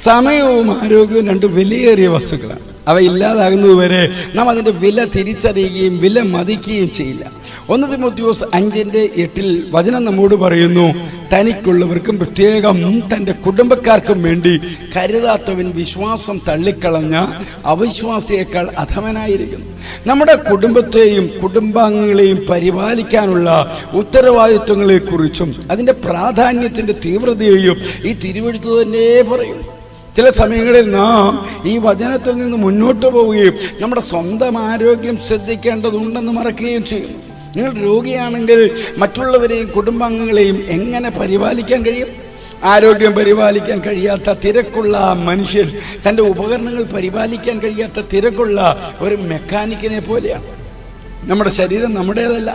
സമയവും ആരോഗ്യവും രണ്ട് വിലയേറിയ വസ്തുക്കളാണ്. അവ ഇല്ലാതാകുന്നതുവരെ നാം അതിന്റെ വില തിരിച്ചറിയുകയും വില മതിക്കുകയും ചെയ്യില്ല. 1 തിമോഥെയോസ് 5:8 വചനം നമ്മോട് പറയുന്നു, തനിക്കുള്ളവർക്കും പ്രത്യേകം തന്റെ കുടുംബക്കാർക്കും വേണ്ടി കരുതാത്തവൻ വിശ്വാസം തള്ളിക്കളഞ്ഞ അവിശ്വാസിയേക്കാൾ അധമനായിരിക്കുന്നു. നമ്മുടെ കുടുംബത്തെയും കുടുംബാംഗങ്ങളെയും പരിപാലിക്കാനുള്ള ഉത്തരവാദിത്വങ്ങളെ കുറിച്ചും അതിന്റെ പ്രാധാന്യത്തിന്റെ തീവ്രതയെയും ഈ തിരുവെഴുത്ത് തന്നെ പറയും. ചില സമയങ്ങളിൽ നാം ഈ വചനത്തിൽ നിന്ന് മുന്നോട്ട് പോവുകയും നമ്മുടെ സ്വന്തം ആരോഗ്യം ശ്രദ്ധിക്കേണ്ടതുണ്ടെന്ന് മറക്കുകയും ചെയ്യും. നിങ്ങൾ രോഗിയാണെങ്കിൽ മറ്റുള്ളവരെയും കുടുംബാംഗങ്ങളെയും എങ്ങനെ പരിപാലിക്കാൻ കഴിയും? ആരോഗ്യം പരിപാലിക്കാൻ കഴിയാത്ത തിരക്കുള്ള മനുഷ്യൻ തൻ്റെ ഉപകരണങ്ങൾ പരിപാലിക്കാൻ കഴിയാത്ത തിരക്കുള്ള ഒരു മെക്കാനിക്കിനെ പോലെയാണ്. നമ്മുടെ ശരീരം നമ്മുടേതല്ല.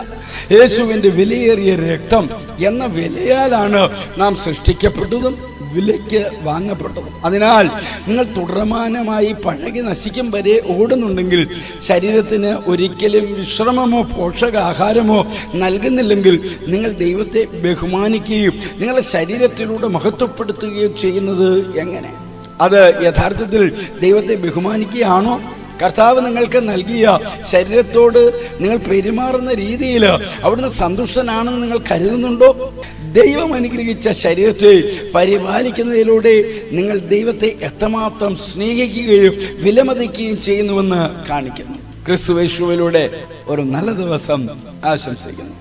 യേശുവിൻ്റെ വിലയേറിയ രക്തം എന്ന വിലയാലാണ് നാം സൃഷ്ടിക്കപ്പെട്ടതും വിലയ്ക്ക് വാങ്ങപ്പെട്ടതും. അതിനാൽ നിങ്ങൾ തുടർമാനമായി പഴകി നശിക്കും വരെ ഓടുന്നുണ്ടെങ്കിൽ, ശരീരത്തിന് ഒരിക്കലും വിശ്രമമോ പോഷകാഹാരമോ നൽകുന്നില്ലെങ്കിൽ, നിങ്ങൾ ദൈവത്തെ ബഹുമാനിക്കുകയും നിങ്ങളുടെ ശരീരത്തിലൂടെ മഹത്വപ്പെടുത്തുകയും ചെയ്യുന്നത് എങ്ങനെ? അത് യഥാർത്ഥത്തിൽ ദൈവത്തെ ബഹുമാനിക്കുകയാണോ? കർത്താവ് നിങ്ങൾക്ക് നൽകിയ ശരീരത്തോട് നിങ്ങൾ പെരുമാറുന്ന രീതിയിൽ അവിടുന്ന് സന്തുഷ്ടനാണെന്ന് നിങ്ങൾ കരുതുന്നുണ്ടോ? ദൈവം അനുഗ്രഹിച്ച ശരീരത്തെ പരിപാലിക്കുന്നതിലൂടെ നിങ്ങൾ ദൈവത്തെ എത്രമാത്രം സ്നേഹിക്കുകയും വിലമതിക്കുകയും ചെയ്യുന്നുവെന്ന് കാണിക്കുന്നു. ക്രിസ്തുയേശുവിലൂടെ ഒരു നല്ല ദിവസം ആശംസിക്കുന്നു.